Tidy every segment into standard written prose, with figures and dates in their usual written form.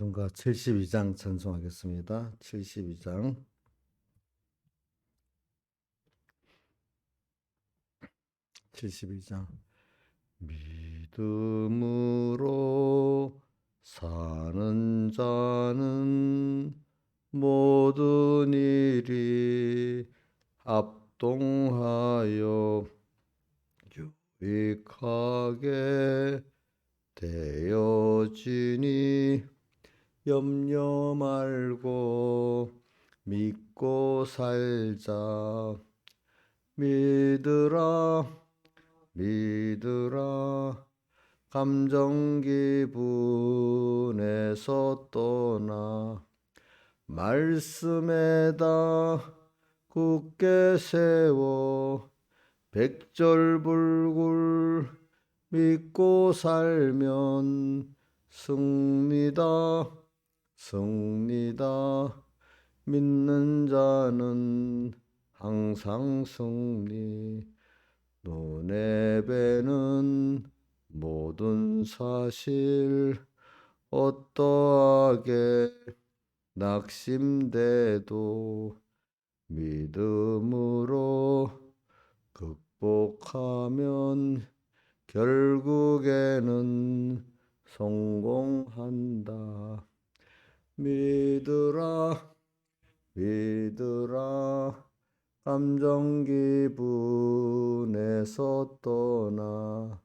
누가 72장 찬송하겠습니다. 72장. 믿음으로 사는 자는 모든 일이 합동하여 유익하게 되어지니 염려 말고 믿고 살자. 믿으라 믿으라 감정 기분에서 떠나 말씀에다 굳게 세워 백절불굴 믿고 살면 승리다 승리다. 믿는 자는 항상 승리. 눈에 뵈는 모든 사실 어떠하게 낙심돼도 믿음으로 극복하면 결국에는 성공한다. 믿으라 믿으라 감정 기분에서 떠나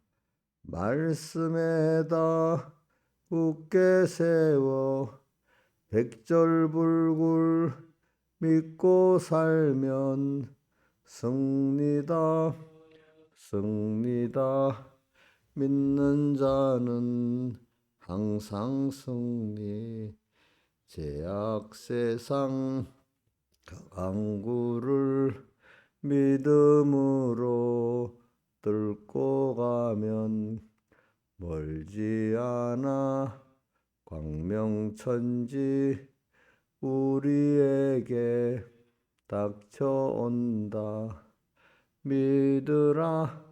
말씀에다 굳게 세워 백절불굴 믿고 살면 승리다 승리다. 믿는 자는 항상 승리. 제약 세상 강구를 믿음으로 뚫고 가면 멀지 않아 광명천지 우리에게 닥쳐온다. 믿으라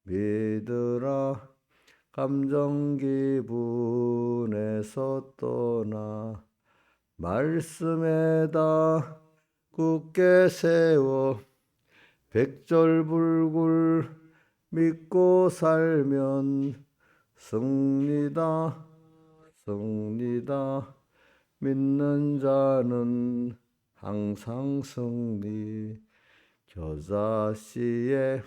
믿으라 감정 기분에서 떠나 말씀에다 굳게 세워 백절불굴 믿고 살면 승리다 승리다. 믿는 자는 항상 승리. 겨자씨의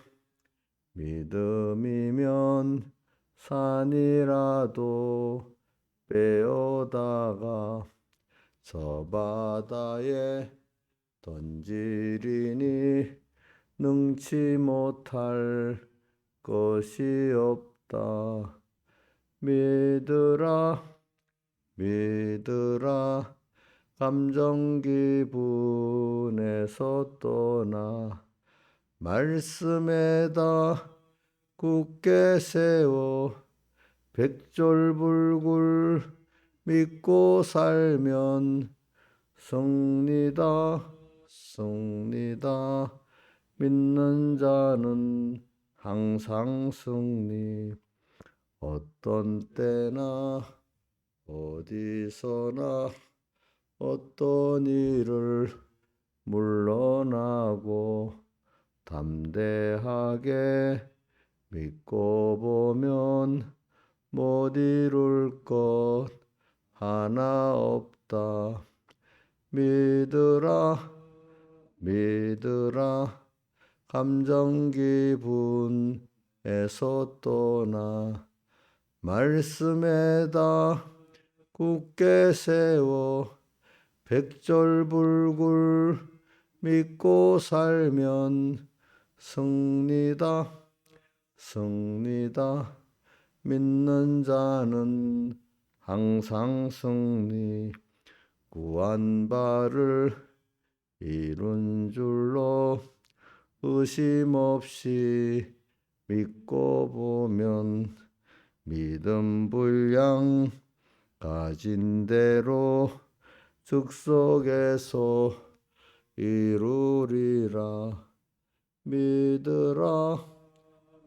믿음이면 산이라도 빼어다가 저 바다에 던지리니 능치 못할 것이 없다. 믿으라 믿으라 감정 기분에서 떠나 말씀에다 굳게 세워 백절불굴 믿고 살면 승리다 승리다. 믿는 자는 항상 승리. 어떤 때나 어디서나 어떤 일을 물러나고 담대하게 믿고 보면 못 이룰 것 하나 없다. 믿으라 믿으라 감정 기분에서 떠나 말씀에다 굳게 세워 백절불굴 믿고 살면 승리다 승리다. 믿는 자는 항상 승리. 구한 바를 이룬 줄로 의심 없이 믿고 보면 믿음 분량 가진 대로 즉석에서 이루리라. 믿으라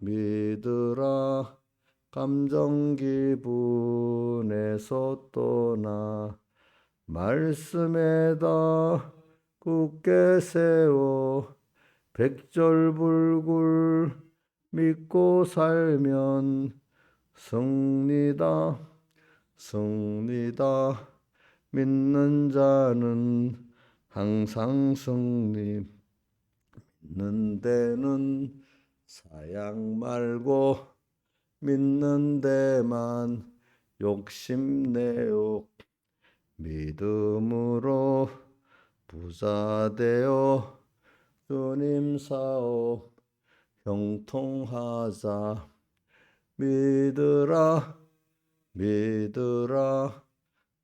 믿으라 감정 기분에서 떠나 말씀에다 굳게 세워 백절불굴 믿고 살면 승리다 승리다 믿는 자는 항상 승리 믿는 데는 사양 말고 믿는 데만 욕심내요 믿음으로 부자 되어 주님 사업 형통하자 믿으라 믿으라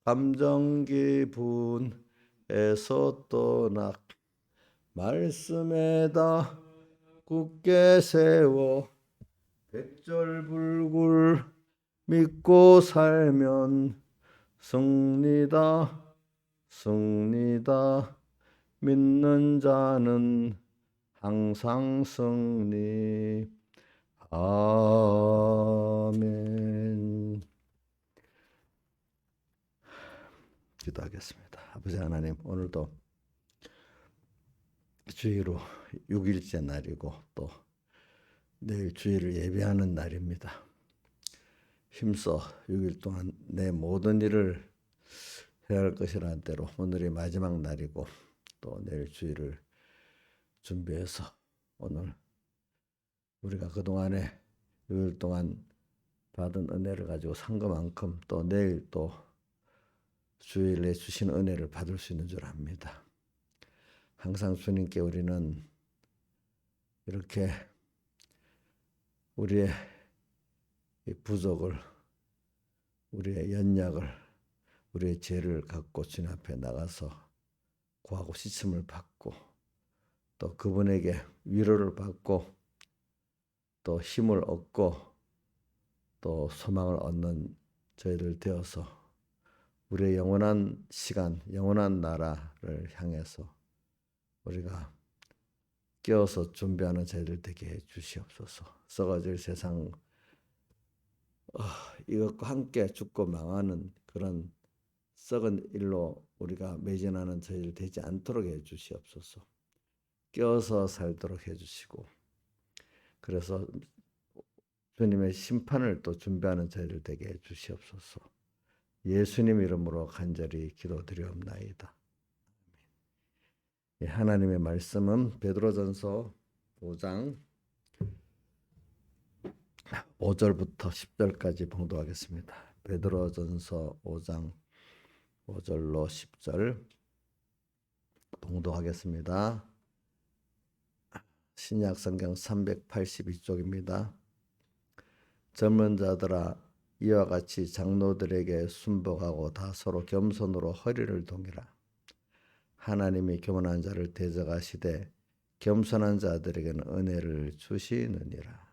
감정 기분에서 떠나 말씀에다 굳게 세워 백절불굴 믿고 살면 승리다 승리다 믿는 자는 항상 승리. 아멘. 기도하겠습니다. 아버지 하나님, 오늘도 주일로 6일째 날이고 또 내일 주일을 예배하는 날입니다. 힘써 6일 동안 내 모든 일을 해야 할 것이라는 대로 오늘이 마지막 날이고 또 내일 주일을 준비해서 오늘 우리가 그동안에 6일 동안 받은 은혜를 가지고 산 것만큼 또 내일 또 주일에 주신 은혜를 받을 수 있는 줄 압니다. 항상 주님께 우리는 이렇게 우리의 부족을, 우리의 연약을, 우리의 죄를 갖고 주님 앞에 나가서 구하고 시침을 받고 또 그분에게 위로를 받고 또 힘을 얻고 또 소망을 얻는 저희들 되어서 우리의 영원한 시간, 영원한 나라를 향해서 우리가 깨어서 준비하는 저희들 되게 해 주시옵소서. 썩어질 세상 이것과 함께 죽고 망하는 그런 썩은 일로 우리가 매진하는 저희들 되지 않도록 해 주시옵소서. 깨어서 살도록 해 주시고 그래서 주님의 심판을 또 준비하는 저희들 되게 해 주시옵소서. 예수님 이름으로 간절히 기도드리옵나이다. 하나님의 말씀은 베드로전서 5장 5절부터 10절까지 봉독하겠습니다. 베드로전서 5장 5절로 10절 봉독하겠습니다. 신약성경 382쪽입니다. 젊은 자들아 이와 같이 장로들에게 순복하고 다 서로 겸손으로 허리를 동이라. 하나님이 교만한 자를 대적하시되 겸손한 자들에게는 은혜를 주시느니라.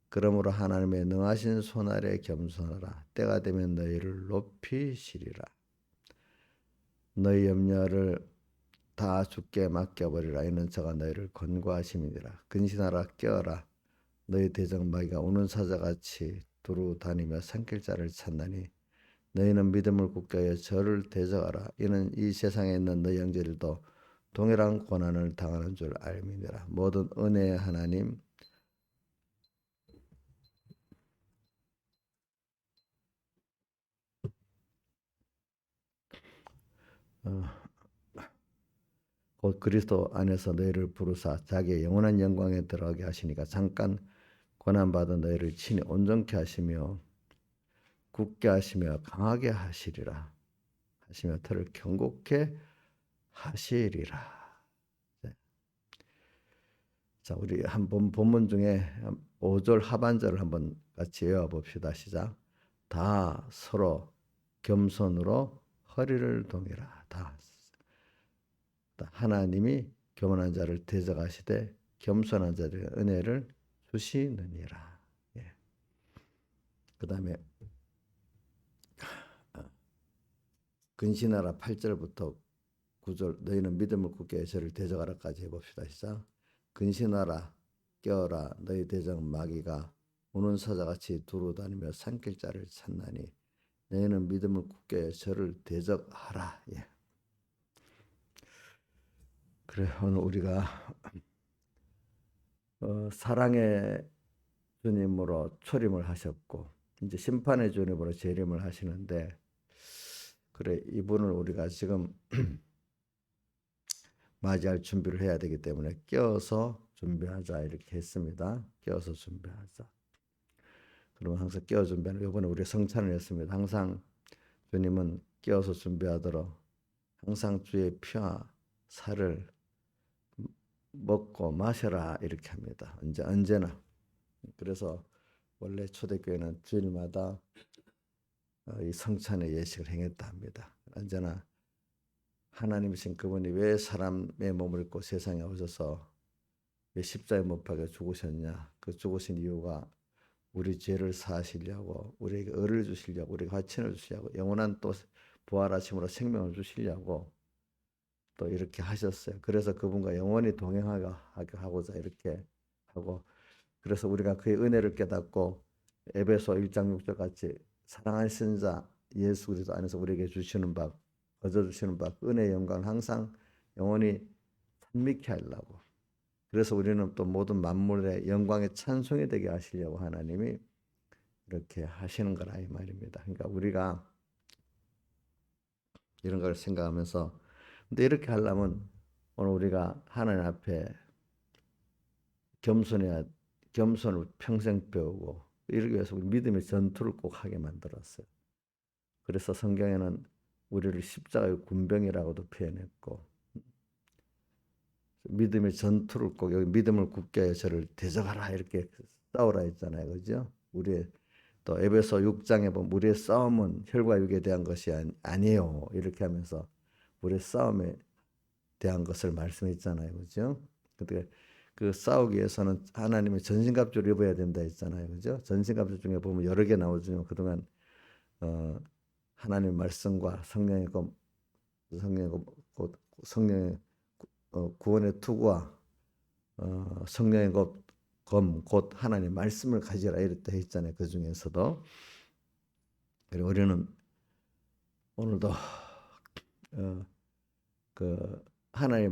그러므로 하나님의 능하신 손 아래 겸손하라. 때가 되면 너희를 높이시리라. 너희 염려를 다 주께 맡겨버리라. 이는 저가 너희를 권고하심이니라. 근신하라 깨어라. 너희 대적 마귀가 우는 사자같이 두루 다니며 삼킬 자를 찾나니 너희는 믿음을 굳게 하여 저를 대적하라. 이는 이 세상에 있는 너희 형제들도 동일한 고난을 당하는 줄 알미니라. 모든 은혜의 하나님 곧 그리스도 안에서 너희를 부르사 자기의 영원한 영광에 들어가게 하시니까 잠깐 고난받은 너희를 친히 온전케 하시며 굳게 하시며 강하게 하시리라. 하시며 터를 견고케 하시리라. 네. 자, 우리 한번 본문 중에 5절 하반절을 한번 같이 외워봅시다. 시작. 다 서로 겸손으로 허리를 동이라. 다 하나님이 교만한 자를 대적하시되 겸손한 자들의 은혜를 주시느니라. 예. 그 다음에 근신하라 8절부터 9절 너희는 믿음을 굳게 해 저를 대적하라까지 해봅시다. 시작. 근신하라 깨어라 너희 대적 마귀가 오는 사자같이 두루 다니며 산길자를 찾나니 너희는 믿음을 굳게 하여 저를 대적하라. 예. 그래 오늘 우리가 사랑의 주님으로 초림을 하셨고 이제 심판의 주님으로 재림을 하시는데 그래 이분을 우리가 지금 맞이할 준비를 해야 되기 때문에 껴서 준비하자 이렇게 했습니다. 껴서 준비하자. 그러면 항상 껴 준비하는 이번에 우리 성찬을 했습니다. 항상 주님은 껴서 준비하도록 항상 주의 피와 살을 먹고 마셔라 이렇게 합니다. 언제나. 그래서 원래 초대교회는 주일마다 이 성찬의 예식을 행했다 합니다. 언제나 하나님이신 그분이 왜 사람의 몸을 입고 세상에 오셔서 왜 십자가에 못 박혀 죽으셨냐? 그 죽으신 이유가 우리 죄를 사하시려고, 우리에게 의를 주시려고, 우리에게 화친을 주시려고, 영원한 또 부활하심으로 생명을 주시려고 또 이렇게 하셨어요. 그래서 그분과 영원히 동행하고자 이렇게 하고, 그래서 우리가 그의 은혜를 깨닫고 에베소 1장 6절 같이 사랑하신 자 예수 그리스도 안에서 우리에게 주시는 바, 거저 주시는 바 은혜의 영광을 항상 영원히 찬미케 하려고. 그래서 우리는 또 모든 만물의 영광의 찬송이 되게 하시려고 하나님이 이렇게 하시는 거라 이 말입니다. 그러니까 우리가 이런 걸 생각하면서 근데 이렇게 하려면 오늘 우리가 하나님 앞에 겸손을 평생 배우고 이러기 위해서 우리 믿음의 전투를 꼭 하게 만들었어요. 그래서 성경에는 우리를 십자가의 군병이라고도 표현했고 믿음의 전투를 꼭 여기 믿음을 굳게 하여 저를 대적하라 이렇게 싸우라 했잖아요. 그죠? 우리의 또 에베소 6장에 보면 우리의 싸움은 혈과 육에 대한 것이 아니에요. 이렇게 하면서 우리의 싸움에 대한 것을 말씀했잖아요. 그죠? 그때 그 싸우기 위해서는 하나님의 전신갑주를 입어야 된다 했잖아요. 그죠? 전신갑주 중에 보면 여러 개 나오지만 그동안 하나님의 말씀과 성령의 구원의 투구와 성령의 곧 하나님의 말씀을 가지라 이랬다 했잖아요. 그 중에서도 그리고 우리는 오늘도 그 하나님의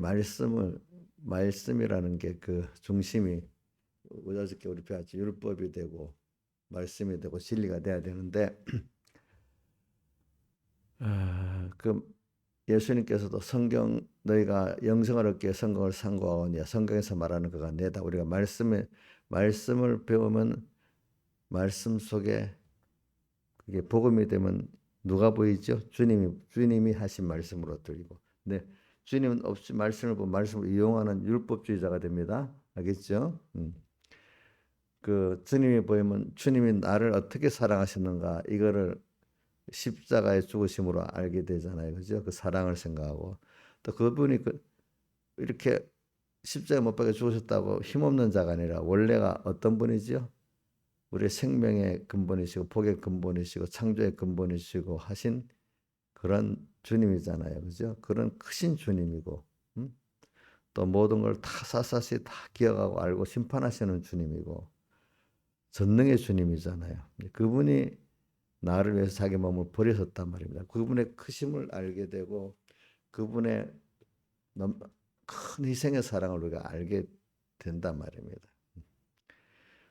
말씀이라는 게 그 중심이 어저께 우리 배웠지 율법이 되고 말씀이 되고 진리가 돼야 되는데 그 예수님께서도 성경 너희가 영생을 얻기 위해 성경을 상고하오니 성경에서 말하는 그가 내다. 우리가 말씀을 배우면 말씀 속에 그게 복음이 되면 누가 보이죠? 주님이 하신 말씀으로 들리고. 근데 주님은 없이 말씀을 보면 말씀을 이용하는 율법주의자가 됩니다. 알겠죠? 그 주님이 보이면 주님이 나를 어떻게 사랑하셨는가 이거를 십자가의 죽으심으로 알게 되잖아요. 그죠? 그 사랑을 생각하고 또 그분이 이렇게 십자가에 못 박혀 죽으셨다고 힘없는 자가 아니라 원래가 어떤 분이죠? 우리의 생명의 근본이시고 복의 근본이시고 창조의 근본이시고 하신 그런 주님이잖아요. 그죠? 그런 크신 주님이고 또 모든 걸 다 샅샅이 다 기억하고 알고 심판하시는 주님이고 전능의 주님이잖아요. 그분이 나를 위해서 자기 몸을 버리셨단 말입니다. 그분의 크심을 알게 되고 그분의 큰 희생의 사랑을 우리가 알게 된단 말입니다.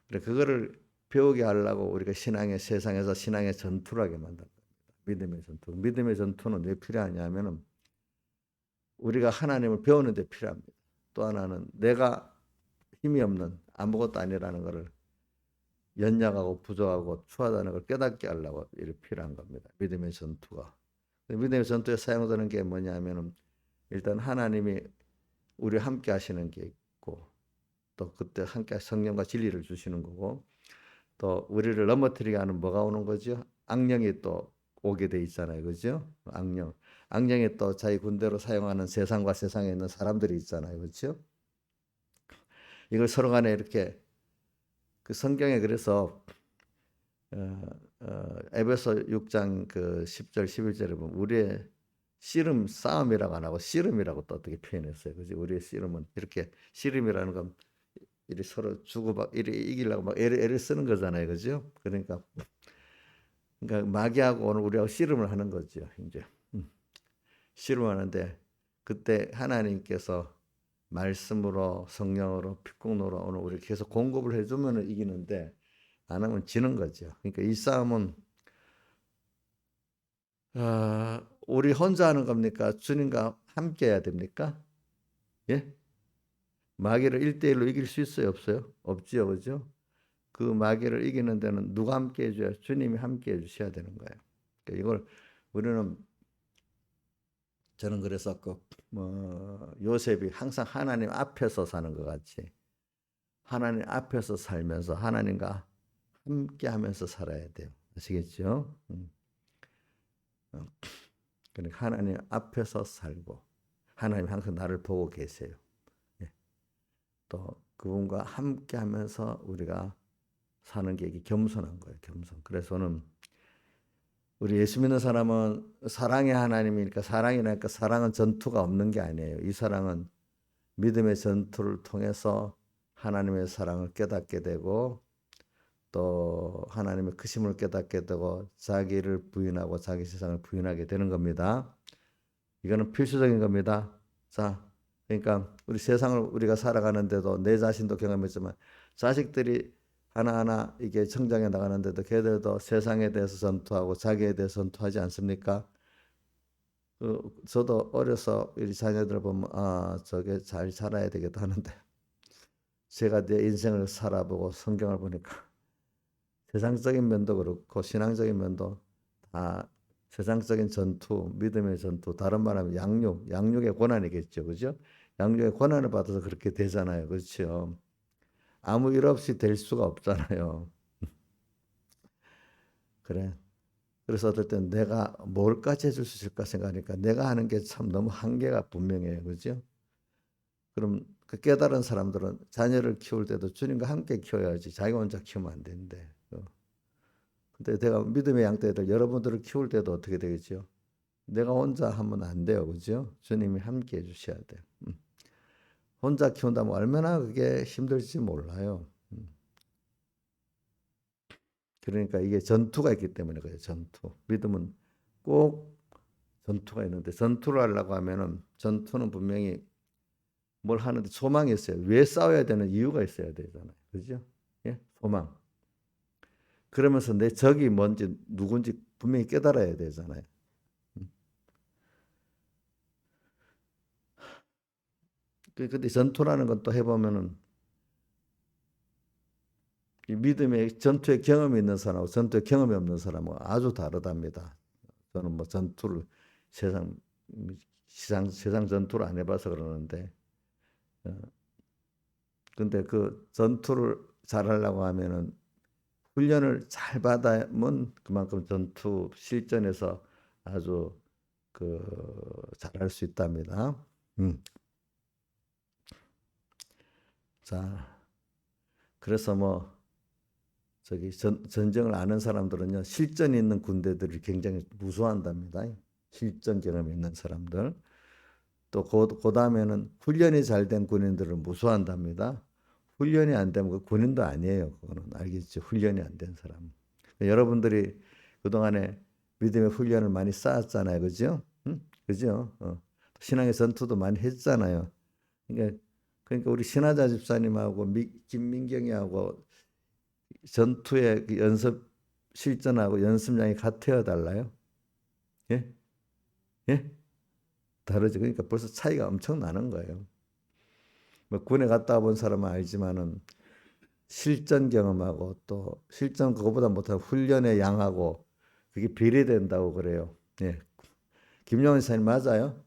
그래 그거를 배우게 하려고 우리가 세상에서 신앙의 전투를 하게 만든 겁니다. 믿음의 전투. 믿음의 전투는 왜 필요하냐면은 우리가 하나님을 배우는 데 필요합니다. 또 하나는 내가 힘이 없는 아무것도 아니라는 것을 연약하고 부족하고 추하다는 걸 깨닫게 하려고 이렇게 필요한 겁니다. 믿음의 전투가. 믿음의 전투에 사용되는 게 뭐냐면은 일단 하나님이 우리와 함께 하시는 게 있고 또 그때 함께 성령과 진리를 주시는 거고 또 우리를 넘어뜨리게 하는 뭐가 오는 거죠? 악령이 또 오게 돼 있잖아요. 그죠? 악령이 또 자기 군대로 사용하는 세상과 세상에 있는 사람들이 있잖아요. 그렇죠? 이걸 서로 간에 이렇게 그 성경에 그래서 에베소 6장 그 10절 11절에 보면 우리의 씨름 싸움이라고 안 하고 씨름이라고 또 어떻게 표현했어요. 그지? 우리의 씨름은 이렇게 씨름이라는 건 이리 서로 주고받 이리 이기려고 막 애를 쓰는 거잖아요, 그죠? 그러니까 마귀하고 오늘 우리하고 씨름을 하는 거죠, 이제. 씨름하는데 그때 하나님께서 말씀으로 성령으로 빛공로로 오늘 우리 계속 공급을 해주면 이기는데 안 하면 지는 거죠. 그러니까 이 싸움은 우리 혼자 하는 겁니까? 주님과 함께 해야 됩니까? 예? 마귀를 1대1로 이길 수 있어요? 없어요? 없지요, 그죠? 그 마귀를 이기는 데는 누가 함께 해줘야? 주님이 함께 해주셔야 되는 거예요. 그러니까 이걸 우리는 저는 그래서 요셉이 항상 하나님 앞에서 사는 것 같이 하나님 앞에서 살면서 하나님과 함께 하면서 살아야 돼요. 아시겠죠? 그러니까 하나님 앞에서 살고 하나님 항상 나를 보고 계세요. 예. 또 그분과 함께 하면서 우리가 사는 게 이게 겸손한 거예요. 겸손. 그래서는 우리 예수 믿는 사람은 사랑의 하나님이니까 사랑이니까 사랑은 전투가 없는 게 아니에요. 이 사랑은 믿음의 전투를 통해서 하나님의 사랑을 깨닫게 되고 또 하나님의 크심을 깨닫게 되고 자기를 부인하고 자기 세상을 부인하게 되는 겁니다. 이거는 필수적인 겁니다. 자, 그러니까 우리 세상을 우리가 살아가는데도 내 자신도 경험했지만 자식들이 하나하나 이게 성장해 나가는데도 걔들도 세상에 대해서 전투하고 자기에 대해서 전투하지 않습니까? 저도 어려서 우리 자녀들 보면 저게 잘 살아야 되겠다 하는데 제가 내 인생을 살아보고 성경을 보니까 세상적인 면도 그렇고 신앙적인 면도 다 세상적인 전투, 믿음의 전투, 다른 말하면 양육의 고난이겠죠, 그죠? 양육의 고난을 받아서 그렇게 되잖아요, 그렇죠? 아무 일 없이 될 수가 없잖아요. 그래. 그래서 어떨 땐 내가 뭘까지 해줄 수 있을까 생각하니까 내가 하는 게 참 너무 한계가 분명해요, 그죠? 그럼 그 깨달은 사람들은 자녀를 키울 때도 주님과 함께 키워야지 자기가 혼자 키우면 안 되는데. 근데 내가 믿음의 양떼들 여러분들을 키울 때도 어떻게 되겠죠? 내가 혼자 하면 안 돼요, 그죠? 주님이 함께 해주셔야 돼요. 혼자 키운다면 얼마나 그게 힘들지 몰라요. 그러니까 이게 전투가 있기 때문에 그래요. 전투. 믿음은 꼭 전투가 있는데 전투를 하려고 하면은 전투는 분명히 뭘 하는데 소망이 있어요. 왜 싸워야 되는 이유가 있어야 되잖아요. 그죠? 예? 소망. 그러면서 내 적이 뭔지 누군지 분명히 깨달아야 되잖아요. 근데 전투라는 건 또 해보면은 이 믿음의 전투의 경험이 있는 사람하고 전투의 경험이 없는 사람은 아주 다르답니다. 저는 뭐 전투를 세상 세상 전투를 안 해봐서 그러는데, 근데 그 전투를 잘하려고 하면은 훈련을 잘 받으면 그만큼 전투 실전에서 아주 그 잘할 수 있답니다. 자, 그래서 뭐 저기 전쟁을 아는 사람들은요 실전 있는 군대들이 굉장히 무서워한답니다. 실전 경험이 있는 사람들. 또 그 다음에는 훈련이 잘 된 군인들을 무서워한답니다. 훈련이 안 되면 그 군인도 아니에요. 그거는 알겠죠. 훈련이 안 된 사람. 여러분들이 그동안에 믿음의 훈련을 많이 쌓았잖아요. 그죠? 응? 그죠? 신앙의 전투도 많이 했잖아요. 그러니까 우리 신하자 집사님하고 김민경이하고 전투의 그 연습 실전하고 연습량이 같아야 달라요? 예? 예? 다르죠. 그러니까 벌써 차이가 엄청 나는 거예요. 뭐 군에 갔다 본 사람은 알지만은 실전 경험하고 또 실전 그거보다 못한 훈련의 양하고 그게 비례된다고 그래요. 예. 김용현 사님 맞아요?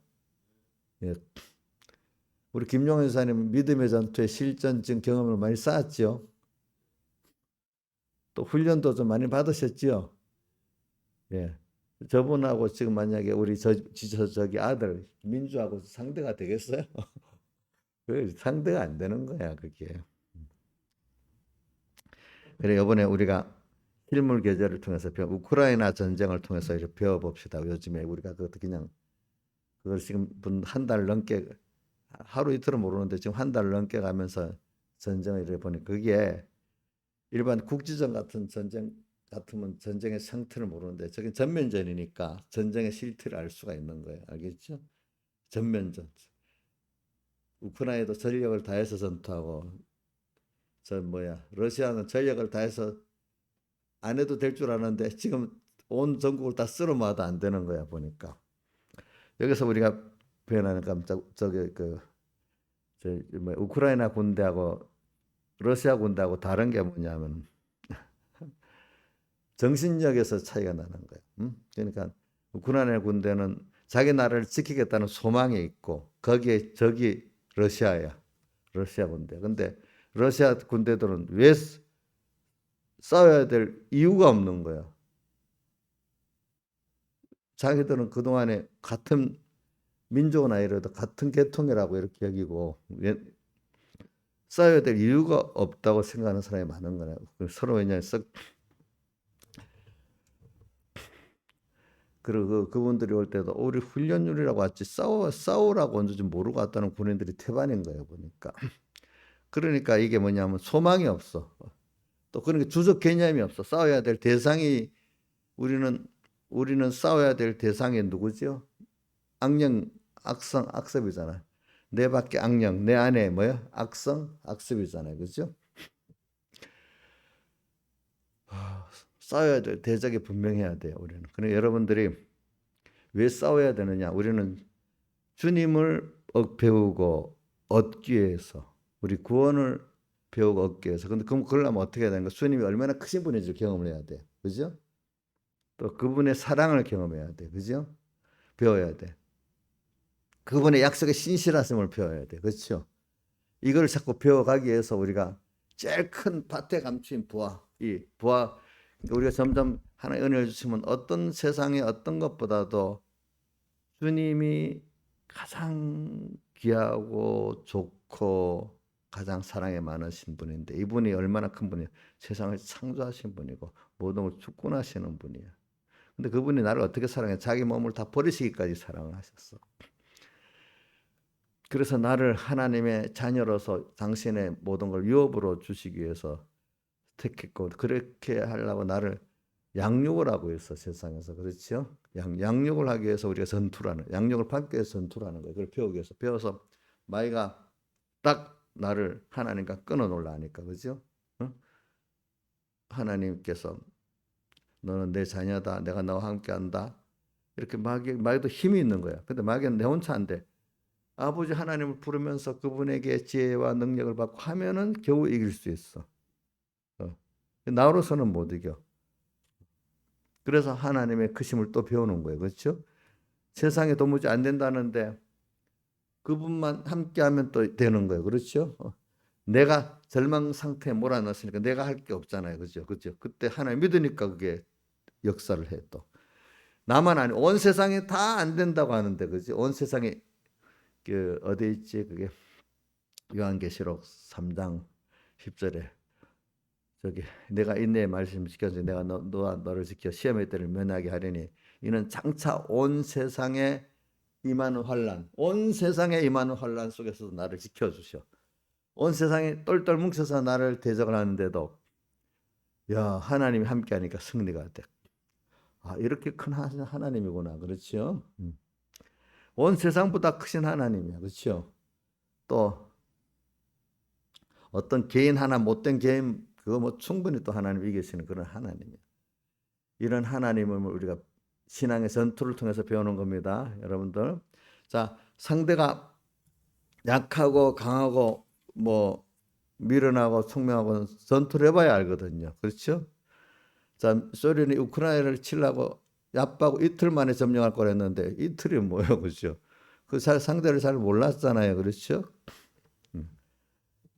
예. 우리 김용현 사님 믿음의 전투의 실전적 경험을 많이 쌓았죠. 또 훈련도 좀 많이 받으셨지요. 예. 저분하고 지금 만약에 우리 저기 아들 민주하고 상대가 되겠어요? 그 상대가 안 되는 거야, 그게. 그래 이번에 우리가 실물 계절을 통해서 우크라이나 전쟁을 통해서 이렇게 배워봅시다. 요즘에 우리가 그것도 그냥 그걸 지금 한 달 넘게 하루 이틀은 모르는데 지금 한 달 넘게 가면서 전쟁을 이래 보니 그게 일반 국지전 같은 전쟁 같으면 전쟁의 상태를 모르는데 저게 전면전이니까 전쟁의 실태를 알 수가 있는 거예요. 알겠죠? 전면전. 우크라이나도 전력을 다해서 전투하고 러시아는 전력을 다해서 안 해도 될 줄 아는데 지금 온 전국을 다 쓸어모아도 안 되는 거야 보니까. 여기서 우리가 표현하는 깜짝 저기 우크라이나 군대하고 러시아 군대하고 다른 게 뭐냐면 정신력에서 차이가 나는 거예요. 그러니까 우크라이나 군대는 자기 나라를 지키겠다는 소망이 있고 거기에 적이 러시아야. 러시아 군대. 근데 러시아 군대들은 왜 싸워야 될 이유가 없는 거야. 자기들은 그동안에 같은 민족은 아니라도 같은 계통이라고 이렇게 여기고 싸워야 될 이유가 없다고 생각하는 사람이 많은 거예요. 서로 그냥 그리고 그분들이 올 때도 우리 훈련율이라고 왔지 싸우라고 언제 좀 모르고 왔다는 군인들이 태반인 거예요 보니까. 그러니까 이게 뭐냐면 소망이 없어. 또 그러니까 주적 개념이 없어. 싸워야 될 대상이 우리는 싸워야 될 대상이 누구죠? 악령, 악성, 악습이잖아. 내 밖에 악령, 내 안에 뭐야? 악성, 악습이잖아요. 그죠? 싸워야 될 대적이 분명해야 돼요. 우리는. 그러니까 여러분들이 왜 싸워야 되느냐? 우리는 주님을 배우고 얻기 위해서, 우리 구원을 배우고 얻기 위해서. 근데 그러려면 어떻게 해야 되는가? 주님이 얼마나 크신 분인지 경험을 해야 돼. 그죠? 또 그분의 사랑을 경험해야 돼. 그죠? 배워야 돼. 그분의 약속의 신실하심을 배워야 돼. 그렇죠? 이걸 자꾸 배워가기 위해서 우리가 제일 큰 밭에 감추인 부하, 그러니까 우리가 점점 하나의 은혜를 주시면 어떤 세상의 어떤 것보다도 주님이 가장 귀하고 좋고 가장 사랑에 많으신 분인데 이분이 얼마나 큰 분이에요. 세상을 창조하신 분이고 모든 걸 주권하시는 분이에요. 근데 그분이 나를 어떻게 사랑해? 자기 몸을 다 버리시기까지 사랑을 하셨어. 그래서 나를 하나님의 자녀로서 당신의 모든 걸 유업으로 주시기 위해서 택했고 그렇게 하려고 나를 양육을 하고 있어 세상에서. 그렇죠? 양육을 하기 위해서 우리가 양육을 받기 위해서 전투를 하는 거예요. 그걸 배우기 위해서. 배워서 마이가 딱 나를 하나님과 끊어놓으려 하니까. 그죠? 어? 하나님께서 너는 내 자녀다. 내가 너와 함께 한다. 이렇게 마귀도 힘이 있는 거야. 근데 마귀는 내 혼자 안 돼. 아버지 하나님을 부르면서 그분에게 지혜와 능력을 받고 하면은 겨우 이길 수 있어. 나로서는 못 이겨. 그래서 하나님의 크심을 또 배우는 거예요. 그렇죠? 세상에 도무지 안 된다는데 그분만 함께하면 또 되는 거예요. 그렇죠? 내가 절망 상태에 몰아넣었으니까 내가 할 게 없잖아요. 그렇죠? 그렇죠? 그때 하나님 믿으니까 그게 역사를 해 또. 나만 아니 온 세상에 다 안 된다고 하는데 그렇죠? 온 세상에 어디 있지? 그게 요한계시록 3장 10절에 저기 내가 인내의 말씀을 지켜서 내가 너와 너를 지켜 시험의 때를 면하게 하려니 이는 장차 온 세상에 임하는 환난, 온 세상에 임하는 환난 속에서도 나를 지켜주셔. 온 세상에 똘똘 뭉쳐서 나를 대적을 하는데도 야 하나님이 함께하니까 승리가 돼. 아 이렇게 큰 하나님이구나. 그렇죠? 온 세상보다 크신 하나님이야. 그렇죠? 또 어떤 개인 하나 못된 개인 그거 뭐 충분히 또 하나님 이기시는 그런 하나님이야. 이런 하나님을 우리가 신앙의 전투를 통해서 배우는 겁니다. 여러분들. 자, 상대가 약하고 강하고 뭐 미련하고 총명하고 전투를 해봐야 알거든요. 그렇죠? 자, 소련이 우크라이나를 치려고 야빠고 이틀 만에 점령할 거랬는데 이틀이 뭐예요, 그렇죠? 그 상대를 잘 몰랐잖아요, 그렇죠?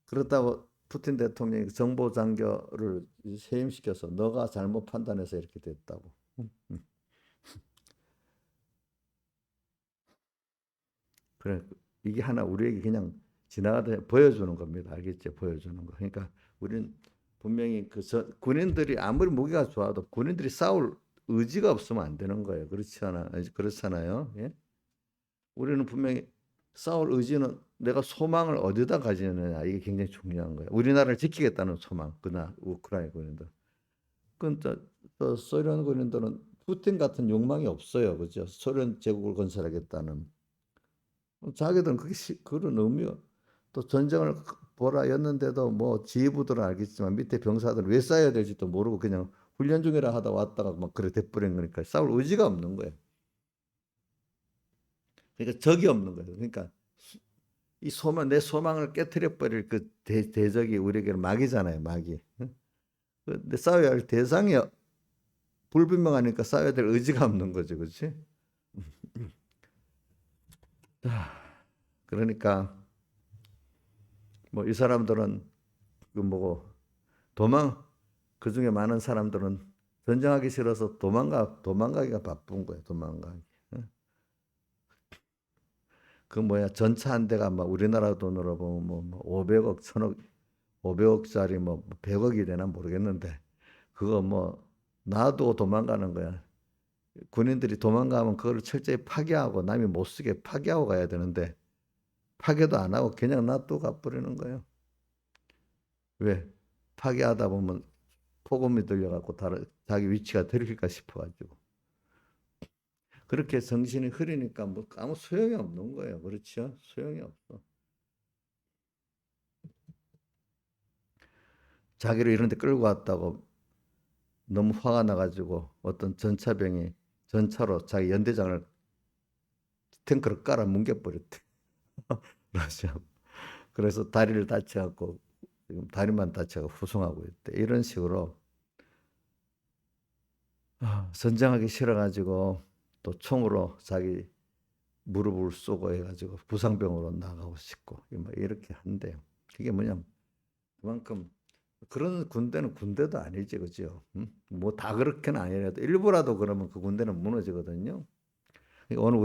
그렇다고 푸틴 대통령이 정보 장교를 해임시켜서 너가 잘못 판단해서 이렇게 됐다고. 그래 이게 하나 우리에게 그냥 지나가다 보여주는 겁니다. 알겠죠? 보여주는 거. 그러니까 우리는 분명히 군인들이 아무리 무기가 좋아도 군인들이 싸울 의지가 없으면 안 되는 거예요. 그렇잖아요. 예? 우리는 분명히 싸울 의지는 내가 소망을 어디다 가지느냐 이게 굉장히 중요한 거예요. 우리나라를 지키겠다는 소망, 그나 우크라이나 군인들. 그건 또 소련 군인들은 푸틴 같은 욕망이 없어요, 그죠? 소련 제국을 건설하겠다는 자기들은 그런 의미가 또 전쟁을 보라였는데도 뭐 지휘부들은 알겠지만 밑에 병사들은 왜 싸워야 될지도 모르고 그냥 훈련 중이라 하다 왔다가 막 그래 돼버린 거니까 싸울 의지가 없는 거예요. 그러니까 적이 없는 거예요. 그러니까 이 내 소망을 깨트려 버릴 그 대적이 우리에게는 마귀잖아요, 마귀. 근데 싸워야 할 대상이 불분명하니까 싸워야 될 의지가 없는 거죠, 그렇지? 그러니까 뭐 이 사람들은 그 뭐고 그 중에 많은 사람들은 전쟁하기 싫어서 도망가기가 바쁜 거예요, 도망가기. 그 뭐야 전차 한 대가 막 우리나라 돈으로 보면 뭐 500억, 1000억, 500억짜리 뭐 100억이 되나 모르겠는데 그거 뭐 놔두고 도망가는 거야. 군인들이 도망가면 그걸 철저히 파괴하고 남이 못 쓰게 파괴하고 가야 되는데 파괴도 안 하고 그냥 놔두고 가버리는 거예요. 왜? 파괴하다 보면 폭음이 들려갖고 자기 위치가 들킬까 싶어가지고 그렇게 정신이 흐리니까 뭐 아무 소용이 없는 거예요. 그렇죠? 소용이 없어. 자기를 이런 데 끌고 왔다고 너무 화가 나가지고 어떤 전차병이 전차로 자기 연대장을 탱크를 깔아 뭉개버렸대. 러시아. 그래서 다리를 다쳐갖고 지금 다리만 다쳐서 후송하고 있대. 이런 식으로 전쟁하기 싫어가지고 또 총으로 자기 무릎을 쏘고 해가지고 부상병으로 나가고 싶고 뭐 이렇게 한대요. 그게 뭐냐면 그만큼 그런 군대는 군대도 아니지, 그죠? 뭐 다 그렇게는 아니라도 일부라도 그러면 그 군대는 무너지거든요. 그러니까 오늘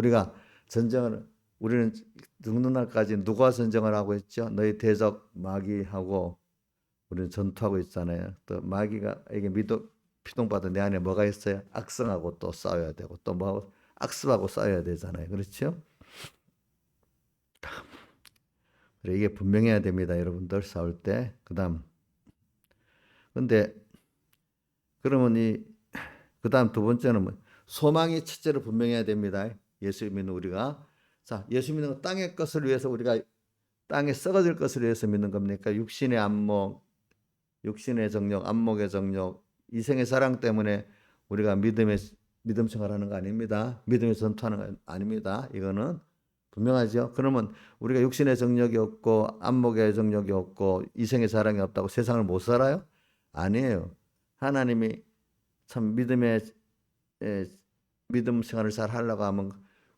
우리는 죽는 날까지 누가 전쟁을 하고 있죠? 너희 대적 마귀하고 우리는 전투하고 있잖아요. 또 마귀가 이게 피동받은 내 안에 뭐가 있어요? 악성하고 또 싸워야 되고 또 뭐 악습하고 싸워야 되잖아요. 그렇죠? 그래 이게 분명해야 됩니다, 여러분들 싸울 때. 그다음 근데 그러면 그다음 두 번째는 뭐 소망이 첫째로 분명해야 됩니다. 예수 믿는 우리가 예수 믿는 건 땅의 것을 위해서 우리가 땅에 썩어질 것을 위해서 믿는 겁니까? 육신의 안목, 육신의 정욕, 안목의 정욕, 이생의 사랑 때문에 우리가 믿음 생활하는 거 아닙니다. 믿음의 전투하는 거 아닙니다. 이거는 분명하죠. 그러면 우리가 육신의 정욕이 없고 안목의 정욕이 없고 이생의 사랑이 없다고 세상을 못 살아요? 아니에요. 하나님이 참 믿음 생활을 잘 하려고 하면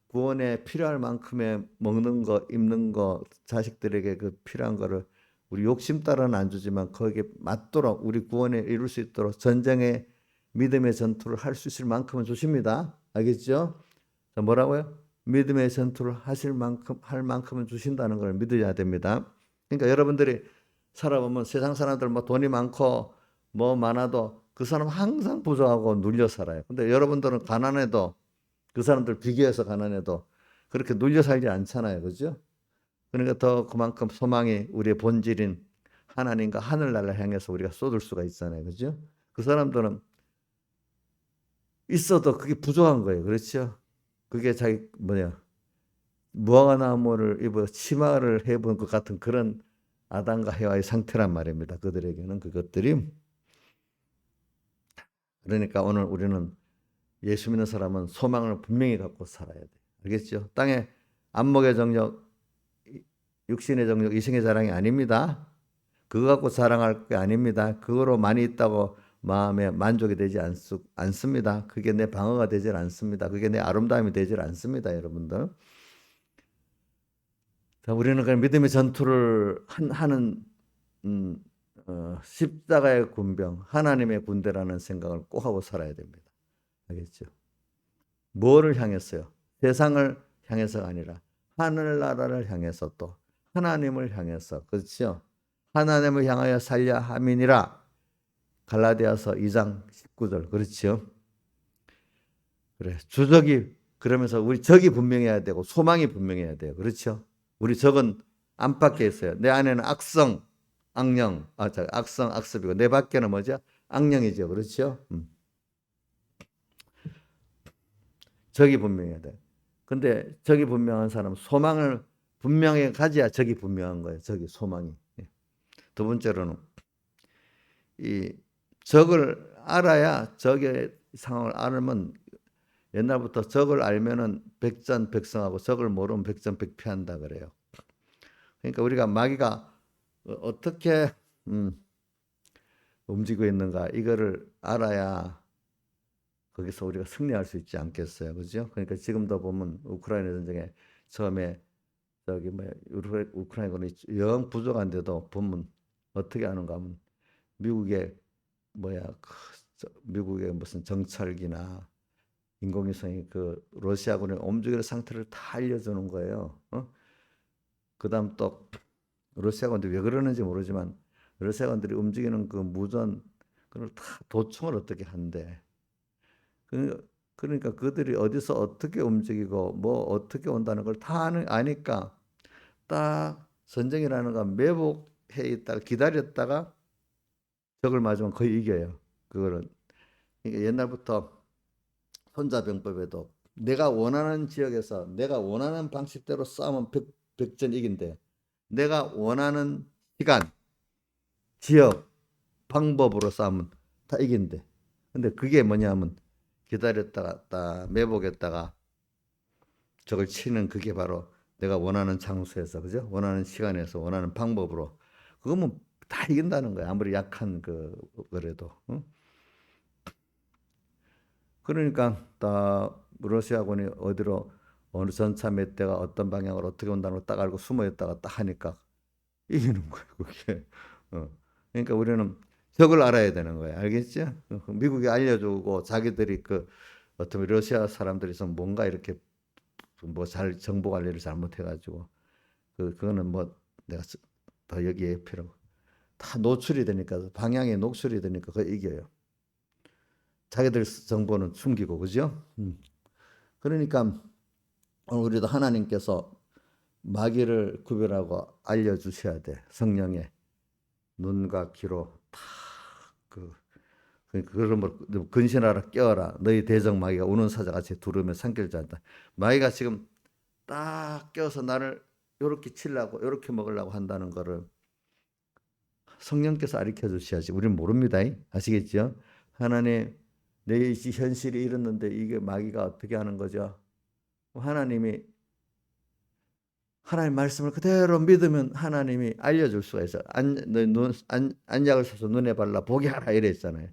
구원에 필요할 만큼의 먹는 거, 입는 거, 자식들에게 그 필요한 거를 우리 욕심 따라는 안 주지만 거기에 맞도록 우리 구원에 이룰 수 있도록 전쟁의 믿음의 전투를 할 수 있을 만큼은 주십니다. 알겠죠? 자, 뭐라고요? 믿음의 전투를 할 만큼은 주신다는 걸 믿어야 됩니다. 그러니까 여러분들이 살아보면 세상 사람들 뭐 돈이 많고 뭐 많아도 그 사람 항상 부족하고 눌려 살아요. 근데 여러분들은 가난해도 그 사람들 비교해서 가난해도 그렇게 눌려 살지 않잖아요. 그죠? 그러니까 더 그만큼 소망이 우리의 본질인 하나님과 하늘나라를 향해서 우리가 쏟을 수가 있잖아요. 그죠? 그 사람들은 있어도 그게 부족한 거예요. 그렇죠? 그게 무화과나무를 입어 치마를 해본 것 같은 그런 아담과 해와의 상태란 말입니다. 그들에게는 그것들이. 그러니까 오늘 우리는 예수 믿는 사람은 소망을 분명히 갖고 살아야 돼. 알겠죠? 땅에 안목의 정욕, 육신의 정욕, 이생의 자랑이 아닙니다. 그거 갖고 자랑할 게 아닙니다. 그거로 많이 있다고 마음에 만족이 되지 않습니다. 그게 내 방어가 되지 않습니다. 그게 내 아름다움이 되지 않습니다, 여러분들. 자, 우리는 그냥 믿음의 전투를 하는 십자가의 군병, 하나님의 군대라는 생각을 꼭 하고 살아야 됩니다. 알겠죠? 뭐를 향했어요? 세상을 향해서가 아니라 하늘나라를 향해서 또 하나님을 향해서, 그렇죠? 하나님을 향하여 살려 함이니라. 갈라디아서 2장 19절. 그렇죠? 그래. 그러면서 우리 적이 분명해야 되고 소망이 분명해야 돼요. 그렇죠? 우리 적은 안팎에 있어요. 내 안에는 악성, 악령, 악성, 악습이고 내 밖에는 뭐죠? 악령이죠. 그렇죠? 적이 분명해야 돼. 근데 적이 분명한 사람은 소망을 분명히 가져야 적이 분명한 거예요. 적이 소망이. 예. 두 번째로는 이 적을 알아야 적의 상황을 알면 옛날부터 적을 알면은 백전백승하고 적을 모르면 백전백패한다 그래요. 그러니까 우리가 마귀가 어떻게 움직이고 있는가 이거를 알아야 거기서 우리가 승리할 수 있지 않겠어요, 그죠? 그러니까 지금도 보면 우크라이나 전쟁에 처음에 저기 뭐 우크라이나군이 영 부족한데도 보면 어떻게 하는가 하면 미국의 미국의 무슨 정찰기나 인공위성이 그 러시아군의 움직이는 상태를 다 알려주는 거예요. 그다음 또 러시아군들이 왜 그러는지 모르지만 러시아군들이 움직이는 그 무전 그걸 다 도청을 어떻게 한대. 그러니까 그들이 어디서 어떻게 움직이고 뭐 어떻게 온다는 걸 다 아니까 딱 전쟁이라는 건 매복해 있다가 기다렸다가 적을 맞으면 거의 이겨요. 그거는 그러니까 옛날부터 손자병법에도 내가 원하는 지역에서 내가 원하는 방식대로 싸우면 백전 이긴대. 내가 원하는 시간, 지역, 방법으로 싸우면 다 이긴대. 근데 그게 뭐냐면 기다렸다가 딱 매복했다가 적을 치는 그게 바로 내가 원하는 장소에서 그죠? 원하는 시간에서 원하는 방법으로 그거면 다 이긴다는 거야. 아무리 약한 그래도. 응? 그러니까 딱 러시아군이 어디로 어느 전차 몇 대가 어떤 방향으로 어떻게 온다는 걸 딱 알고 숨어 있다가 딱 하니까 이기는 거예요, 그게. 그러니까 우리는 적을 알아야 되는 거예요. 알겠죠? 미국이 알려주고 자기들이 어떤 러시아 사람들이서 뭔가 이렇게 뭐 잘 정보 관리를 잘못해가지고 그거는 뭐 내가 더 여기에 필요 다 노출이 되니까 방향에 노출이 되니까 그 이겨요. 자기들 정보는 숨기고 그죠? 그러니까 오늘 우리도 하나님께서 마귀를 구별하고 알려주셔야 돼. 성령의 눈과 귀로 그런 뭐 근신하라 깨어라 너희 대적 마귀가 우는 사자같이 두루며 삼킬자 한다. 마귀가 지금 딱 깨어서 나를 요렇게 치려고 요렇게 먹으려고 한다는 거를 성령께서 가르쳐 주셔야지. 우리는 모릅니다. 아시겠죠? 하나님 내 현실이 이랬는데 이게 마귀가 어떻게 하는 거죠? 하나님이 하나님 말씀을 그대로 믿으면 하나님이 알려줄 수가 있어. 안약을 써서 눈에 발라 보게 하라 이랬잖아요.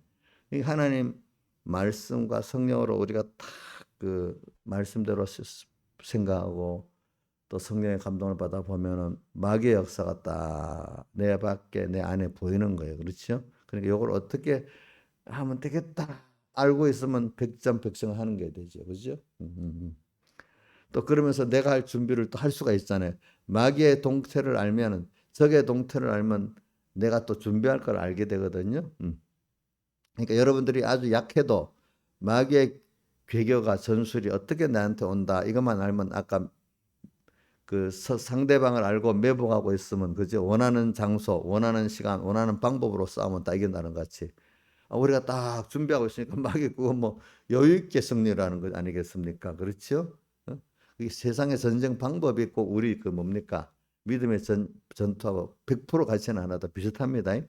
하나님 말씀과 성령으로 우리가 딱 그 말씀대로 생각하고 또 성령의 감동을 받아 보면은 마귀의 역사가 딱 내 밖에 내 안에 보이는 거예요. 그렇죠? 그러니까 이걸 어떻게 하면 되겠다 알고 있으면 백전백승을 하는 게 되죠. 그렇죠? 또 그러면서 내가 할 준비를 또 할 수가 있잖아요. 마귀의 동태를 알면은 적의 동태를 알면 내가 또 준비할 걸 알게 되거든요. 그러니까 여러분들이 아주 약해도 마귀의 괴교가 전술이 어떻게 나한테 온다 이것만 알면 아까 상대방을 알고 매복하고 있으면 그죠? 원하는 장소, 원하는 시간, 원하는 방법으로 싸우면 다 이긴다는 것 같이. 우리가 딱 준비하고 있으니까 마귀 그거 뭐 여유 있게 승리라는 것 아니겠습니까? 그렇죠? 세상의 전쟁 방법이 있고 우리 뭡니까? 믿음의 전투하고 100% 같이는 않아도 비슷합니다.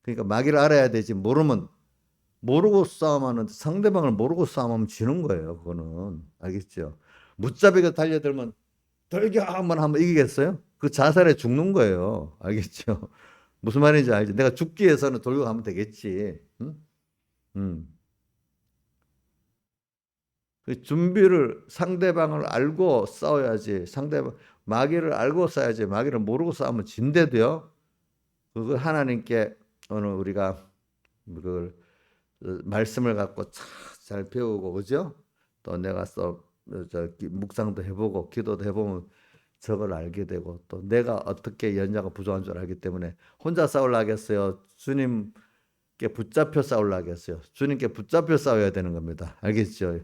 그러니까 마귀를 알아야 되지 모르고 싸움하는 상대방을 모르고 싸움하면 지는 거예요. 그거는 알겠죠? 무자비가 달려들면 돌격 한번 하면 이기겠어요? 그 자살에 죽는 거예요. 알겠죠? 무슨 말인지 알지? 내가 죽기 위해서는 돌격하면 되겠지. 응? 그 준비를 상대방을 알고 싸워야지. 마귀를 알고 싸야지. 마귀를 모르고 싸우면 진대도요. 그걸 하나님께 오늘 우리가 그걸 말씀을 갖고 잘 배우고 그죠? 또 내가 묵상도 해보고 기도도 해보면 저걸 알게 되고 또 내가 어떻게 연약하고 부족한 줄 알기 때문에 혼자 싸우려 하겠어요? 주님께 붙잡혀 싸우려 하겠어요? 주님께 붙잡혀 싸워야 되는 겁니다. 알겠죠?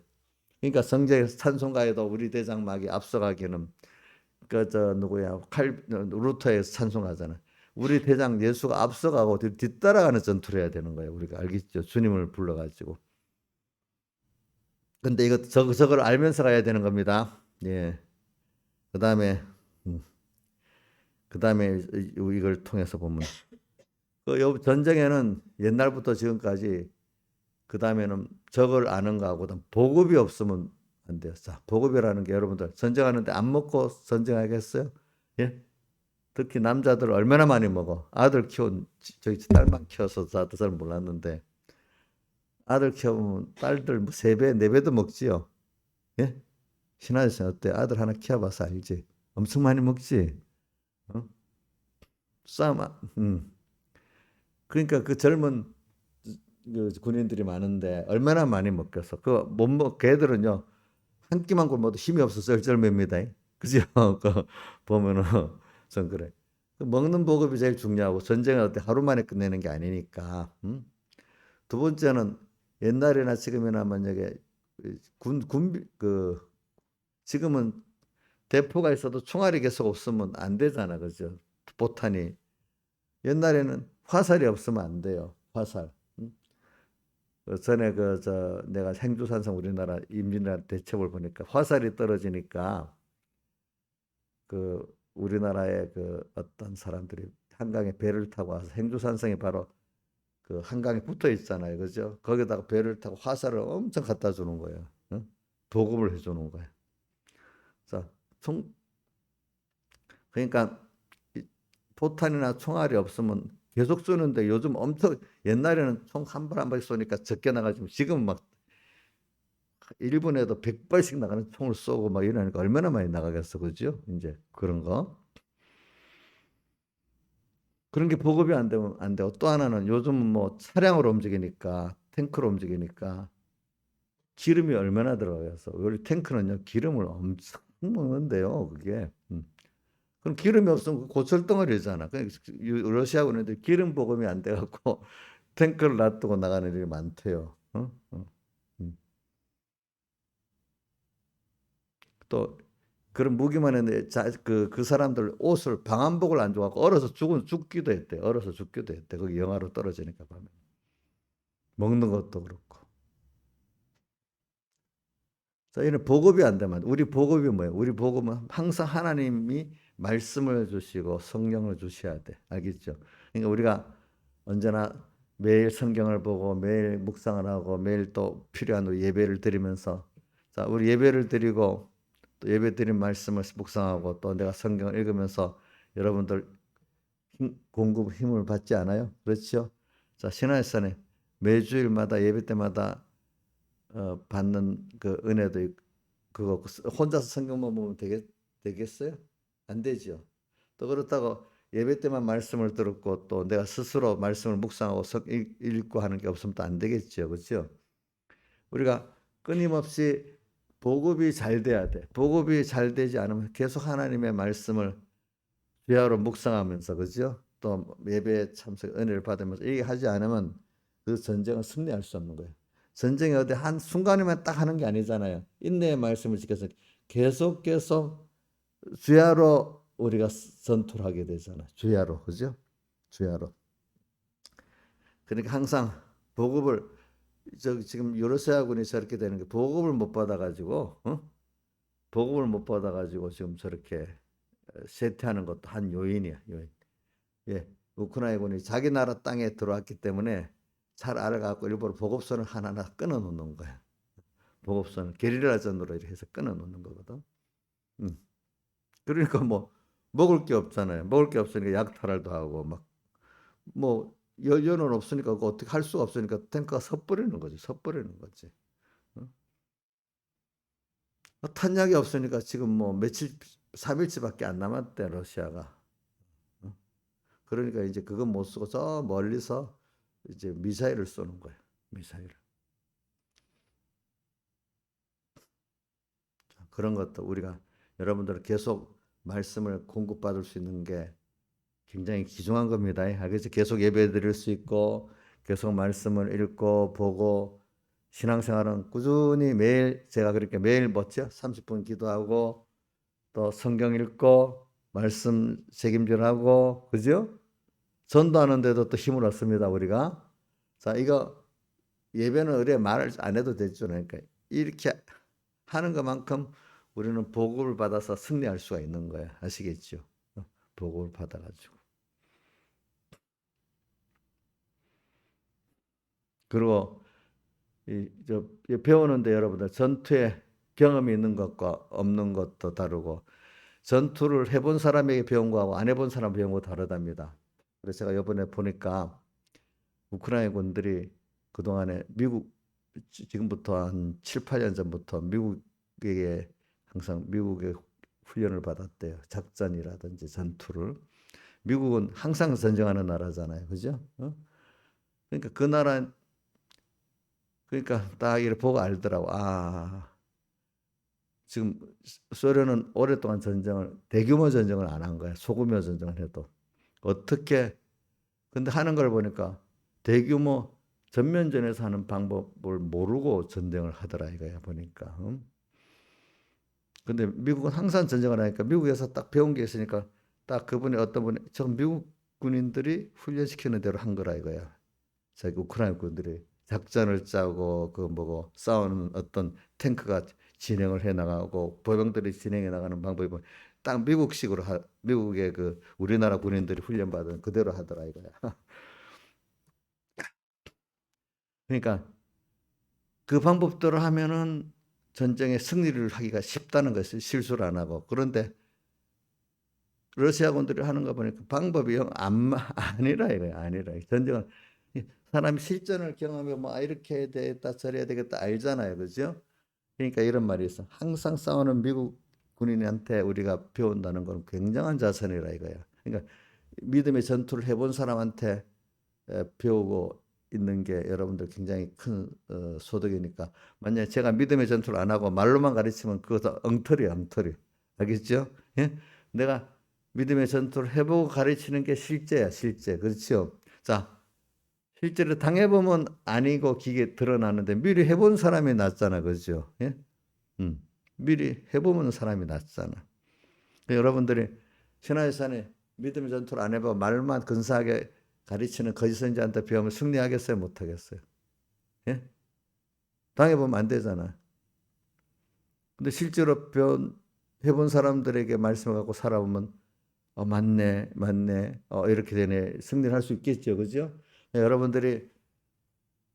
그러니까 성제 찬송가에도 우리 대장 마귀 앞서가기는 그 저 누구야 루터에서 찬송하잖아. 우리 대장 예수가 앞서가고 뒤따라가는 전투를 해야 되는 거예요. 우리가 알겠죠? 주님을 불러가지고. 근데 이거 저걸 알면서 가야 되는 겁니다. 예. 그다음에 그다음에 이걸 통해서 보면 그 전쟁에는 옛날부터 지금까지 그다음에는 저걸 아는 거하고 보급이 없으면 안 돼요. 자, 보급이라는 게 여러분들 전쟁하는데 안 먹고 전쟁하겠어요? 예? 특히 남자들 얼마나 많이 먹어. 아들 키운 저희 딸만 키워서 잘 몰랐는데 아들 키우면 딸들 뭐 3배, 4배도 먹지요. 예? 신하에서 어때? 아들 하나 키워봐서 알지. 엄청 많이 먹지. 어? 싸움, 그러니까 그 젊은 그 군인들이 많은데 얼마나 많이 먹겠어. 그 못 먹, 걔들은요 한 끼만 굶어도 힘이 없어서 쩔쩔맵니다. 그죠? 그 보면은 전 그래. 그 먹는 보급이 제일 중요하고 전쟁을 어때 하루 만에 끝내는 게 아니니까. 두 번째는 옛날이나 지금이나 만약에 그 지금은 대포가 있어도 총알이 계속 없으면 안 되잖아, 그죠? 포탄이. 옛날에는 화살이 없으면 안 돼요. 화살. 그 전에 내가 행주산성 우리나라 임진왜란 대첩을 보니까 화살이 떨어지니까 그 우리나라의 그 어떤 사람들이 한강에 배를 타고 와서 행주산성이 바로 그 한강에 붙어 있잖아요, 그죠? 거기다가 배를 타고 화살을 엄청 갖다 주는 거예요. 응? 보급을 해주는 거예요. 자, 그러니까 포탄이나 총알이 없으면 계속 쏘는데 요즘 엄청 옛날에는 총 한 발 한 발씩 쏘니까 적게 나가지고 지금 막 1분에도 100발씩 나가는 총을 쏘고 막 이러니까 얼마나 많이 나가겠어, 그죠? 이제 그런 거. 그런 게 보급이 안 되면 안 되고 또 하나는 요즘은 뭐 차량으로 움직이니까 탱크로 움직이니까 기름이 얼마나 들어가서 우리 탱크는요 기름을 엄청 먹는데요, 그게. 그럼 기름이 없으면 그 고철 덩어리잖아. 러시아군은 기름 보급이 안 돼갖고 탱크를 놔두고 나가는 일이 많대요. 음. 또 그런 무기만 했는데 그 사람들 옷을 방한복을 안 줘갖고 얼어서 죽기도 했대. 얼어서 죽기도 했대. 거기 영하로 떨어지니까 밤에. 먹는 것도 그렇고. 자, 이는 보급이 안 되면 우리 보급이 뭐예요? 우리 보급은 항상 하나님이 말씀을 주시고 성령을 주셔야 돼. 알겠죠? 그러니까 우리가 언제나 매일 성경을 보고 매일 묵상을 하고 매일 또 필요한 예배를 드리면서 자, 우리 예배를 드리고 또 예배 드린 말씀을 묵상하고 또 내가 성경을 읽으면서 여러분들 공급 힘을 받지 않아요? 그렇죠? 자, 신화일산에 매주일마다 예배 때마다 받는 그 은혜도 그거 혼자서 성경만 보면 되겠어요? 안 되죠. 또 그렇다고 예배 때만 말씀을 들었고 또 내가 스스로 말씀을 묵상하고 읽고 하는 게 없으면 또 안 되겠죠. 그렇죠? 우리가 끊임없이 보급이 잘 돼야 돼. 보급이 잘 되지 않으면 계속 하나님의 말씀을 주야로 묵상하면서 그죠? 또 예배에 참석 은혜를 받으면서 이게 하지 않으면 그 전쟁을 승리할 수 없는 거예요. 전쟁이 어디 한 순간에만 딱 하는 게 아니잖아요. 인내의 말씀을 지켜서 계속 주야로 우리가 전투를 하게 되잖아. 주야로 그죠? 주야로. 그러니까 항상 보급을 지금 요르세아군이 저렇게 되는 게 보급을 못 받아가지고 보급을 못 받아가지고 지금 저렇게 쇠퇴하는 것도 한 요인이야. 요인. 예, 우크라이나군이 자기 나라 땅에 들어왔기 때문에 잘 알아갖고 일부러 보급선을 하나하나 끊어놓는 거야. 보급선을 게릴라전으로 이렇게 해서 끊어놓는 거거든. 음. 그러니까 뭐 먹을 게 없잖아요. 먹을 게 없으니까 약탈을도 하고 막뭐 연료는 없으니까 어떻게 할 수가 없으니까 탱크가 섣버리는 거지. 섣버리는 거지. 어? 탄약이 없으니까 지금 뭐 며칠 3일치밖에 안 남았대 러시아가. 어? 그러니까 이제 그건 못 쓰고 저 멀리서 이제 미사일을 쏘는 거예요. 미사일을. 그런 것도 우리가 여러분들 계속 말씀을 공급받을 수 있는 게 굉장히 귀중한 겁니다. 그래서 계속 예배 드릴 수 있고 계속 말씀을 읽고 보고 신앙생활은 꾸준히 매일 제가 그렇게 매일 30분 기도하고 또 성경 읽고 말씀 책임질하고 그죠? 전도하는데도 또 힘을 얻습니다 우리가. 자 이거 예배는 의뢰 말을 안 해도 되죠. 그러니까 이렇게 하는 것만큼 우리는 복을 받아서 승리할 수가 있는 거야. 아시겠죠? 복을 받아가지고. 그리고 배우는데 여러분들 전투에 경험이 있는 것과 없는 것도 다르고 전투를 해본 사람에게 배운 거하고 안 해본 사람 배운 거 다르답니다. 그래서 제가 이번에 보니까 우크라이나 군들이 그동안에 지금부터 한 7, 8년 전부터 미국에게 항상 미국의 훈련을 받았대요. 작전이라든지 전투를. 미국은 항상 전쟁하는 나라잖아요. 그죠? 그러니까 그 나라 그러니까 딱 이렇게 보고 알더라고. 지금 소련은 오랫동안 대규모 전쟁을 안 한 거야. 소규모 전쟁을 해도. 어떻게 근데 하는 걸 보니까 대규모 전면전에서 하는 방법을 모르고 전쟁을 하더라 이거야 보니까. 근데 미국은 항상 전쟁을 하니까 미국에서 딱 배운 게 있으니까 딱 그분이 어떤 분이 저 미국 군인들이 훈련시키는 대로 한 거라 이거야. 자기 우크라이나 군들이 작전을 짜고 그 뭐고 싸우는 어떤 탱크가 진행을 해 나가고 보병들이 진행해 나가는 방법이 딱 미국식으로 미국의 그 우리나라 군인들이 훈련받은 그대로 하더라 이거야. 그러니까 그 방법대로 하면은 전쟁에 승리를 하기가 쉽다는 것을 실수를 안 하고 그런데 러시아군들이 하는 거 보니까 방법이 아니라 이거야 아니라 전쟁은 사람이 실전을 경험하면 뭐 이렇게 해야 되겠다 저래야 되겠다 알잖아요 그죠? 그러니까 이런 말이 있어 항상 싸우는 미국 군인한테 우리가 배운다는 건 굉장한 자산이라 이거야. 그러니까 믿음의 전투를 해본 사람한테 배우고 있는 게 여러분들 굉장히 큰 소득이니까 만약에 제가 믿음의 전투를 안 하고 말로만 가르치면 그것도 엉터리야 엉터리 알겠죠? 예? 내가 믿음의 전투를 해보고 가르치는 게 실제야 실제 그렇죠? 자 실제로 당해보면 아니고 기계 드러나는데 미리 해본 사람이 낫잖아 그렇죠? 예? 미리 해보면 사람이 낫잖아. 여러분들이 신화유산에 믿음의 전투를 안 해보고 말만 근사하게 가르치는 거짓 선지자한테 배우면 승리하겠어요? 못하겠어요? 예? 당해보면 안 되잖아. 근데 실제로 해본 사람들에게 말씀을 갖고 살아보면 맞네 이렇게 되네 승리를 할 수 있겠죠 그죠? 여러분들이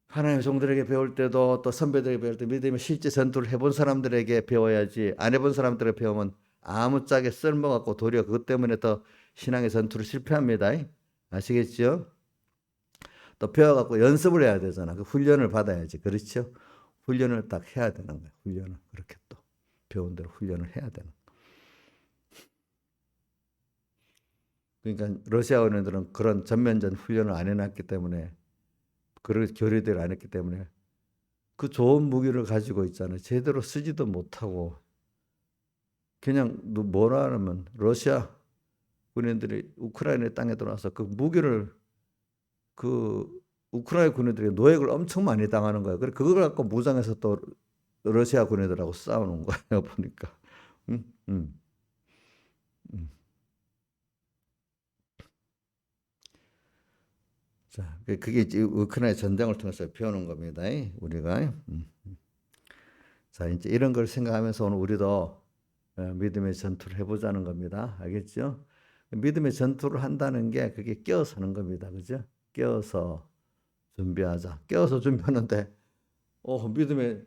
하나님의 종들에게 배울 때도 또 선배들에게 배울 때 믿음의 실제 전투를 해본 사람들에게 배워야지 안 해본 사람들에게 배우면 아무짝에 쓸모갖고 도리어 그것 때문에 더 신앙의 전투를 실패합니다. 아시겠죠? 또 배워갖고 연습을 해야 되잖아. 그 훈련을 받아야지. 그렇죠? 훈련을 딱 해야 되는 거야. 훈련을. 그렇게 또 배운 대로 훈련을 해야 되는 거야. 그러니까 러시아 어린이들은 그런 전면전 훈련을 안 해놨기 때문에 그런 교류들을 안 했기 때문에 그 좋은 무기를 가지고 있잖아요. 제대로 쓰지도 못하고 그냥 뭐라 하면 러시아 군인들이 우크라이나 땅에 들어와서 그 무기를 그 우크라이나 군인들이 노획을 엄청 많이 당하는 거예요. 그래 그걸 갖고 무장해서 또 러시아 군인들하고 싸우는 거예요. 보니까. 음, 음, 음. 자, 그게 이제 우크라이나 전쟁을 통해서 배우는 겁니다. 우리가. 자, 이제 이런 걸 생각하면서 오늘 우리도 믿음의 전투를 해보자는 겁니다. 알겠죠? 믿음의 전투를 한다는 게 그게 끼어서 하는 겁니다. 그죠? 끼어서 준비하자. 끼어서 준비하는데, 믿음의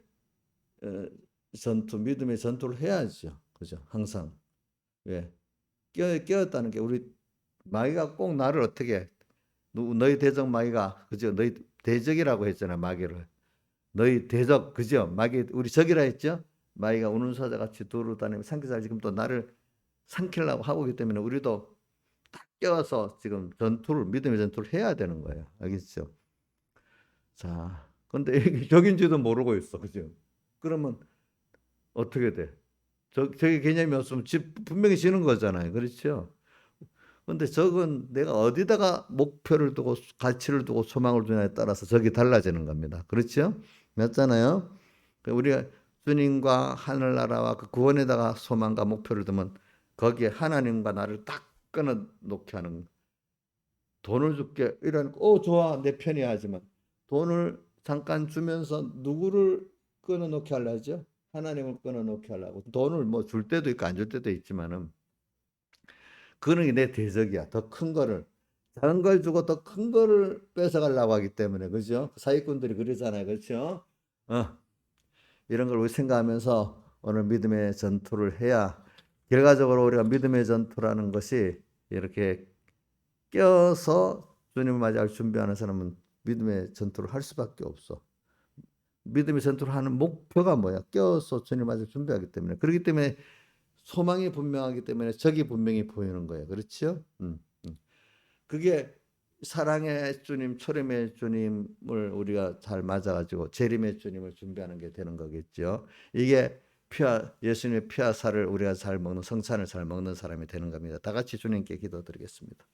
믿음의 전투를 해야죠. 그죠? 항상. 왜? 끼었다는 게 우리 마귀가 꼭 나를 어떻게 너희 대적 마귀가 그죠? 너희 대적이라고 했잖아요. 마귀를. 너희 대적 그죠? 마귀 우리 적이라 했죠? 마귀가 우는 사자 같이 두루 다니며 삼키살 지금 또 나를 삼키려고 하고 있기 때문에 우리도 딱 껴서 지금 믿음의 전투를 해야 되는 거예요. 알겠죠? 자, 근데 이게 적인지도 모르고 있어. 그죠? 그러면 어떻게 돼? 저기 개념이 없으면 분명히 지는 거잖아요. 그렇죠? 근데 적은 내가 어디다가 목표를 두고 가치를 두고 소망을 두냐에 따라서 적이 달라지는 겁니다. 그렇죠? 맞잖아요. 우리가 주님과 하늘나라와 그 구원에다가 소망과 목표를 두면 거기에 하나님과 나를 딱 끊어 놓게 하는, 돈을 줄게 이러니까 좋아 내 편이야 하지만 돈을 잠깐 주면서 누구를 끊어 놓게 하려죠? 하나님을 끊어 놓게 하려고. 돈을 뭐 줄 때도 있고 안 줄 때도 있지만은 그는 내 대적이야. 더 큰 거를, 작은 걸 주고 더 큰 거를 뺏어가려고 하기 때문에, 그죠? 사기꾼들이 그러잖아요, 그렇죠? 이런 걸 우리 생각하면서 오늘 믿음의 전투를 해야, 결과적으로 우리가 믿음의 전투라는 것이 이렇게 껴서 주님을 맞이할 준비하는 사람은 믿음의 전투를 할 수밖에 없어. 믿음의 전투를 하는 목표가 뭐야? 껴서 주님을 맞이할 준비하기 때문에. 그렇기 때문에 소망이 분명하기 때문에 적이 분명히 보이는 거예요. 그렇죠? 그게 사랑의 주님, 초림의 주님을 우리가 잘 맞아가지고 재림의 주님을 준비하는 게 되는 거겠죠. 이게 피와, 예수님의 피와 살을 우리가 잘 먹는, 성찬을 잘 먹는 사람이 되는 겁니다. 다 같이 주님께 기도드리겠습니다.